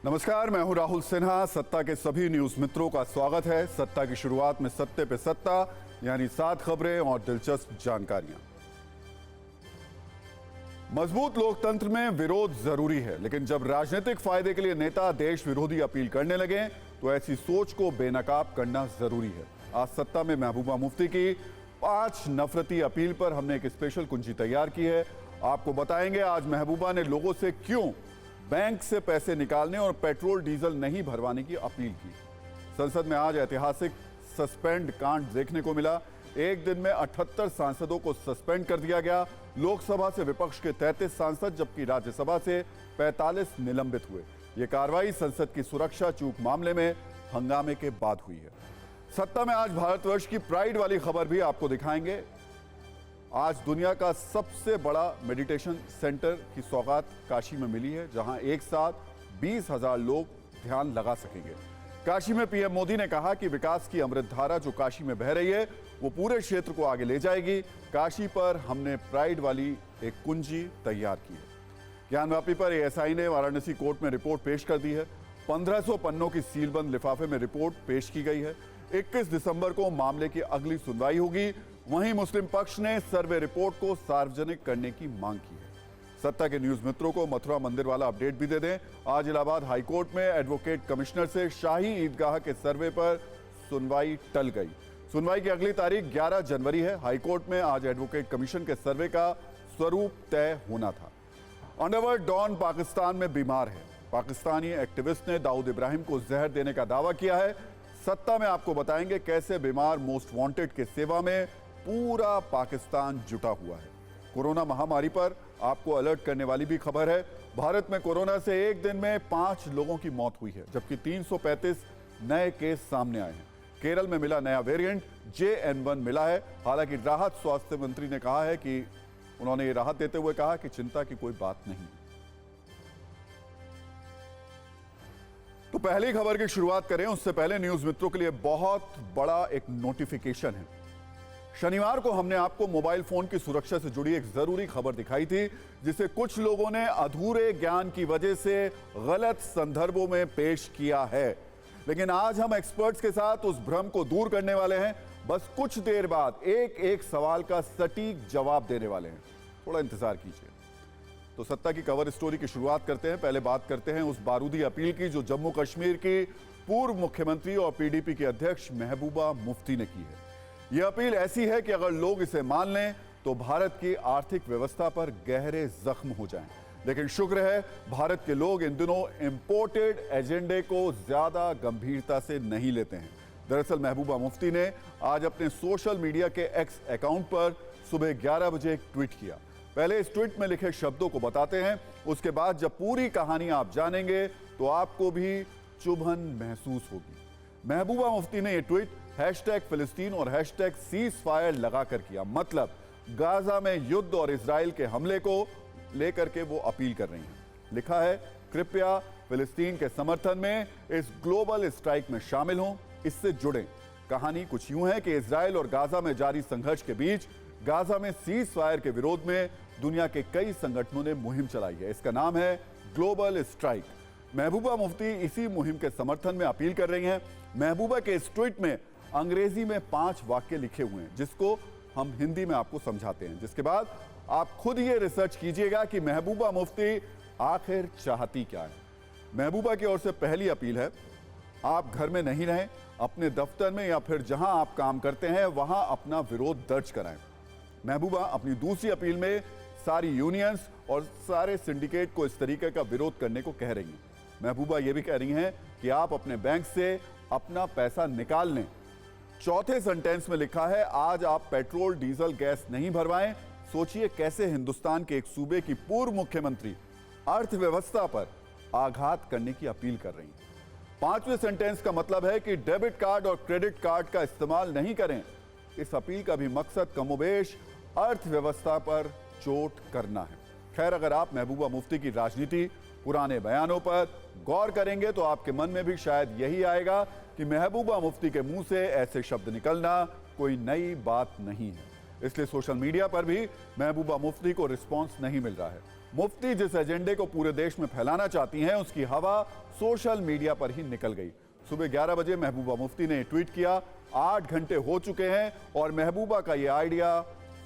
नमस्कार, मैं हूं राहुल सिन्हा। सत्ता के सभी न्यूज मित्रों का स्वागत है। सत्ता की शुरुआत में सत्ते पे सत्ता, यानी 7 खबरें और दिलचस्प जानकारियां। मजबूत लोकतंत्र में विरोध जरूरी है, लेकिन जब राजनीतिक फायदे के लिए नेता देश विरोधी अपील करने लगे तो ऐसी सोच को बेनकाब करना जरूरी है। आज सत्ता में महबूबा मुफ्ती की 5 नफरती अपील पर हमने एक स्पेशल कुंजी तैयार की है। आपको बताएंगे आज महबूबा ने लोगों से क्यों बैंक से पैसे निकालने और पेट्रोल डीजल नहीं भरवाने की अपील की। संसद में आज ऐतिहासिक सस्पेंड कांड देखने को मिला। एक दिन में 78 सांसदों को सस्पेंड कर दिया गया। लोकसभा से विपक्ष के 33 सांसद, जबकि राज्यसभा से 45 निलंबित हुए। यह कार्रवाई संसद की सुरक्षा चूक मामले में हंगामे के बाद हुई है। सत्ता में आज भारतवर्ष की प्राइड वाली खबर भी आपको दिखाएंगे। आज दुनिया का सबसे बड़ा मेडिटेशन सेंटर की सौगात काशी में मिली है, जहां एक साथ 20,000 लोग ध्यान लगा सकेंगे। काशी में पीएम मोदी ने कहा कि विकास की अमृत धारा जो काशी में बह रही है वो पूरे क्षेत्र को आगे ले जाएगी। काशी पर हमने प्राइड वाली एक कुंजी तैयार की है। ज्ञानवापी पर एएसआई ने वाराणसी कोर्ट में रिपोर्ट पेश कर दी है। 1500 पन्नों की सीलबंद लिफाफे में रिपोर्ट पेश की गई है। 21 दिसंबर को मामले की अगली सुनवाई होगी। वहीं मुस्लिम पक्ष ने सर्वे रिपोर्ट को सार्वजनिक करने की मांग की है। सत्ता के न्यूज मित्रों को मथुरा मंदिर वाला अपडेट भी दे दें। आज इलाहाबाद हाईकोर्ट में एडवोकेट कमिश्नर से शाही ईदगाह के सर्वे पर सुनवाई टल गई। सुनवाई की अगली तारीख 11 जनवरी है। हाईकोर्ट में आज एडवोकेट कमीशन के सर्वे का स्वरूप तय होना था। अंडरवर्ल्ड डॉन पाकिस्तान में बीमार है। पाकिस्तानी एक्टिविस्ट ने दाऊद इब्राहिम को जहर देने का दावा किया है। सत्ता में आपको बताएंगे कैसे बीमार मोस्ट वांटेड के सेवा में पूरा पाकिस्तान जुटा हुआ है। कोरोना महामारी पर आपको अलर्ट करने वाली भी खबर है। भारत में कोरोना से एक दिन में 5 लोगों की मौत हुई है, जबकि 335 नए केस सामने आए हैं। केरल में मिला नया वेरिएंट JN1 मिला है। हालांकि राहत स्वास्थ्य मंत्री ने कहा है कि उन्होंने ये राहत देते हुए कहा कि चिंता की कोई बात नहीं। तो पहली खबर की शुरुआत करें उससे पहले न्यूज मित्रों के लिए बहुत बड़ा एक नोटिफिकेशन है। शनिवार को हमने आपको मोबाइल फोन की सुरक्षा से जुड़ी एक जरूरी खबर दिखाई थी, जिसे कुछ लोगों ने अधूरे ज्ञान की वजह से गलत संदर्भों में पेश किया है। लेकिन आज हम एक्सपर्ट्स के साथ उस भ्रम को दूर करने वाले हैं। बस कुछ देर बाद एक एक सवाल का सटीक जवाब देने वाले हैं। थोड़ा इंतजार कीजिए। तो सत्ता की कवर स्टोरी की शुरुआत करते हैं। पहले बात करते हैं उस बारूदी अपील की जो जम्मू कश्मीर की पूर्व मुख्यमंत्री और PDP के अध्यक्ष महबूबा मुफ्ती ने की है। यह अपील ऐसी है कि अगर लोग इसे मान लें तो भारत की आर्थिक व्यवस्था पर गहरे जख्म हो जाएं। लेकिन शुक्र है भारत के लोग इन दिनों इंपोर्टेड एजेंडे को ज्यादा गंभीरता से नहीं लेते हैं। दरअसल महबूबा मुफ्ती ने आज अपने सोशल मीडिया के X अकाउंट पर सुबह 11 बजे एक ट्वीट किया। पहले इस ट्वीट में लिखे शब्दों को बताते हैं, उसके बाद जब पूरी कहानी आप जानेंगे तो आपको भी चुभन महसूस होगी। महबूबा मुफ्ती ने यह ट्वीट #फिलिस्तीन और #सीज़फायर लगाकर किया। मतलब गाजा में युद्ध और इजराइल के हमले को लेकर के वो अपील कर रही हैं। लिखा है, कृपया फिलिस्तीन के समर्थन में इस ग्लोबल स्ट्राइक में शामिल हों, इससे जुड़ें। कहानी कुछ यूं है कि इजराइल और गाजा में जारी संघर्ष के बीच गाजा में सीज़फायर के विरोध में दुनिया के कई संगठनों ने मुहिम चलाई है। इसका नाम है ग्लोबल स्ट्राइक। महबूबा मुफ्ती इसी मुहिम के समर्थन में अपील कर रही हैं। महबूबा के इस ट्वीट में अंग्रेजी में 5 वाक्य लिखे हुए हैं, जिसको हम हिंदी में आपको समझाते हैं, जिसके बाद आप खुद ये रिसर्च कीजिएगा कि महबूबा मुफ्ती आखिर चाहती क्या है। महबूबा की ओर से पहली अपील है, आप घर में नहीं रहें, अपने दफ्तर में या फिर जहां आप काम करते हैं वहां अपना विरोध दर्ज कराएं। महबूबा अपनी दूसरी अपील में सारी यूनियंस और सारे सिंडिकेट को इस तरीके का विरोध करने को कह रही हैं। महबूबा ये भी कह रही हैं कि आप अपने बैंक से अपना पैसा निकाल लें। चौथे सेंटेंस में लिखा है, आज आप पेट्रोल डीजल गैस नहीं भरवाएं। सोचिए कैसे हिंदुस्तान के एक सूबे की पूर्व मुख्यमंत्री अर्थव्यवस्था पर आघात करने की अपील कर रही हैं। 5वें सेंटेंस का मतलब है कि डेबिट कार्ड और क्रेडिट कार्ड का इस्तेमाल नहीं करें। इस अपील का भी मकसद कमोबेश अर्थव्यवस्था पर चोट करना है। खैर, अगर आप महबूबा मुफ्ती की राजनीति, पुराने बयानों पर गौर करेंगे तो आपके मन में भी शायद यही आएगा कि महबूबा मुफ्ती के मुंह से ऐसे शब्द निकलना कोई नई बात नहीं है। इसलिए सोशल मीडिया पर भी महबूबा मुफ्ती को रिस्पांस नहीं मिल रहा है। मुफ्ती जिस एजेंडे को पूरे देश में फैलाना चाहती हैं, उसकी हवा सोशल मीडिया पर ही निकल गई। सुबह 11 बजे महबूबा मुफ्ती ने ट्वीट किया, 8 घंटे हो चुके हैं और महबूबा का यह आइडिया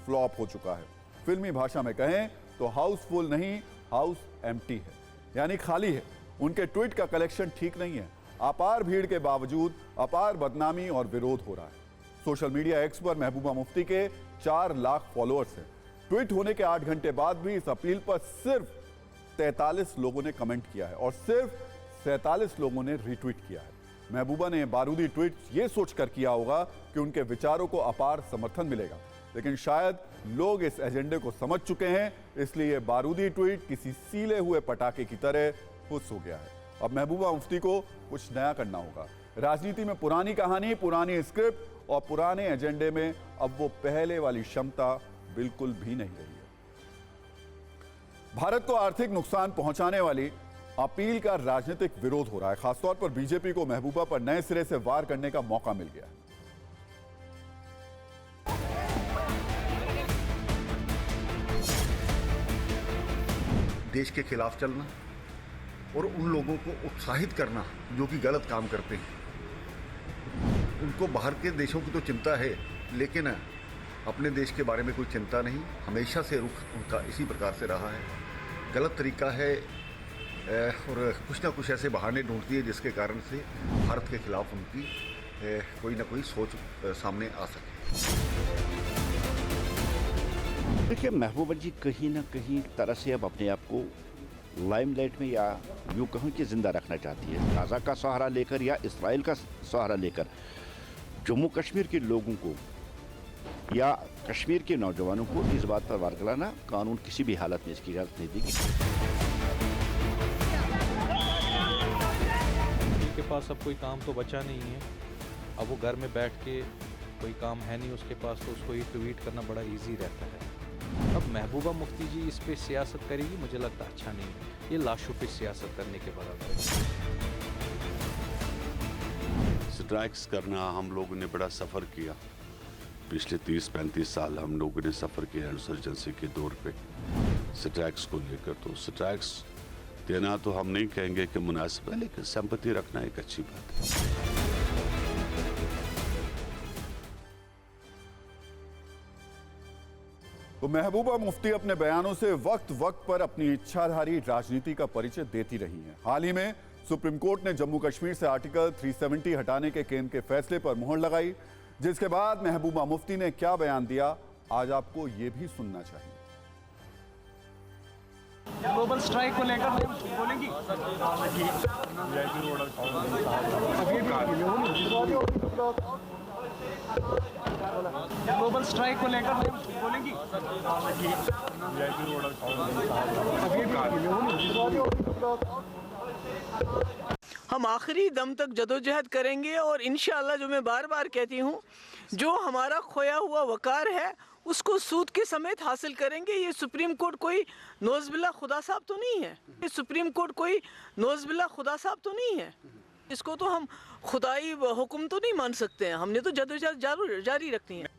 फ्लॉप हो चुका है। फिल्मी भाषा में कहें तो हाउसफुल नहीं, हाउस एम्प्टी है, यानी खाली है। उनके ट्वीट का कलेक्शन ठीक नहीं है। अपार भीड़ के बावजूद अपार बदनामी और विरोध हो रहा है। सोशल मीडिया एक्स पर महबूबा मुफ्ती के 4 लाख फॉलोअर्स हैं। ट्वीट होने के 8 घंटे बाद भी इस अपील पर सिर्फ 43 लोगों ने कमेंट किया है और सिर्फ 47 लोगों ने रिट्वीट किया है। महबूबा ने बारूदी ट्वीट ये सोचकर किया होगा कि उनके विचारों को अपार समर्थन मिलेगा, लेकिन शायद लोग इस एजेंडे को समझ चुके हैं, इसलिए बारूदी ट्वीट किसी सीले हुए पटाखे की तरह फुस हो गया है। अब महबूबा मुफ्ती को कुछ नया करना होगा। राजनीति में पुरानी कहानी, पुरानी स्क्रिप्ट और पुराने एजेंडे में अब वो पहले वाली क्षमता बिल्कुल भी नहीं रही है। भारत को आर्थिक नुकसान पहुंचाने वाली अपील का राजनीतिक विरोध हो रहा है। खासतौर पर बीजेपी को महबूबा पर नए सिरे से वार करने का मौका मिल गया है। देश के खिलाफ चलना और उन लोगों को उत्साहित करना जो कि गलत काम करते हैं। उनको बाहर के देशों की तो चिंता है, लेकिन अपने देश के बारे में कोई चिंता नहीं। हमेशा से रुख उनका इसी प्रकार से रहा है। गलत तरीका है और कुछ ना कुछ ऐसे बहाने ढूंढती है जिसके कारण से भारत के खिलाफ उनकी कोई ना कोई सोच सामने आ सके। देखिए, महबूबा जी कहीं ना कहीं तरह से अब अपने आप को लाइमलाइट में या यूँ कहूँ कि जिंदा रखना चाहती है। गाज़ा का सहारा लेकर या इसराइल का सहारा लेकर जम्मू कश्मीर के लोगों को या कश्मीर के नौजवानों को इस बात पर वार कराना कानून किसी भी हालत में इसकी इजाज़त नहीं देगी। के पास अब कोई काम तो बचा नहीं है। अब वो घर में बैठ के कोई काम है नहीं उसके पास, तो उसको ये ट्वीट करना बड़ा इजी रहता है। अब महबूबा मुफ्ती जी इस पे सियासत करेगी, मुझे लगता अच्छा नहीं है। ये लाशों पे सियासत करने के बराबर है। स्ट्राइक्स करना हम लोगों ने बड़ा सफ़र किया। पिछले 30-35 साल हम लोगों ने सफ़र किया इंसर्जेंसी के दौर पे स्ट्राइक्स को लेकर। तो स्ट्राइक्स देना तो हम नहीं कहेंगे कि मुनासिब है, लेकिन सिंपैथी रखना एक अच्छी बात है। तो महबूबा मुफ्ती अपने बयानों से वक्त वक्त पर अपनी इच्छाधारी राजनीति का परिचय देती रही हैं। हाल ही में सुप्रीम कोर्ट ने जम्मू कश्मीर से आर्टिकल 370 हटाने के केंद्र के फैसले पर मोहर लगाई, जिसके बाद महबूबा मुफ्ती ने क्या बयान दिया, आज आपको ये भी सुनना चाहिए। ग्लोबल स्ट्राइक को लेकर बोलेंगी? ग्लोबल स्ट्राइक को लेकर बोलेंगी? हम आखिरी दम तक जदोजहद करेंगे और इंशाअल्लाह, जो मैं बार बार कहती हूँ, जो हमारा खोया हुआ वकार है उसको सूद के समेत हासिल करेंगे। ये सुप्रीम कोर्ट कोई नौज़बिल्ला खुदा साहब तो नहीं है। ये सुप्रीम कोर्ट कोई नौज़बिल्ला खुदा साहब तो नहीं है। इसको तो हम खुदाई हुक्म तो नहीं मान सकते हैं। हमने तो जदोजहद जारी रखनी है।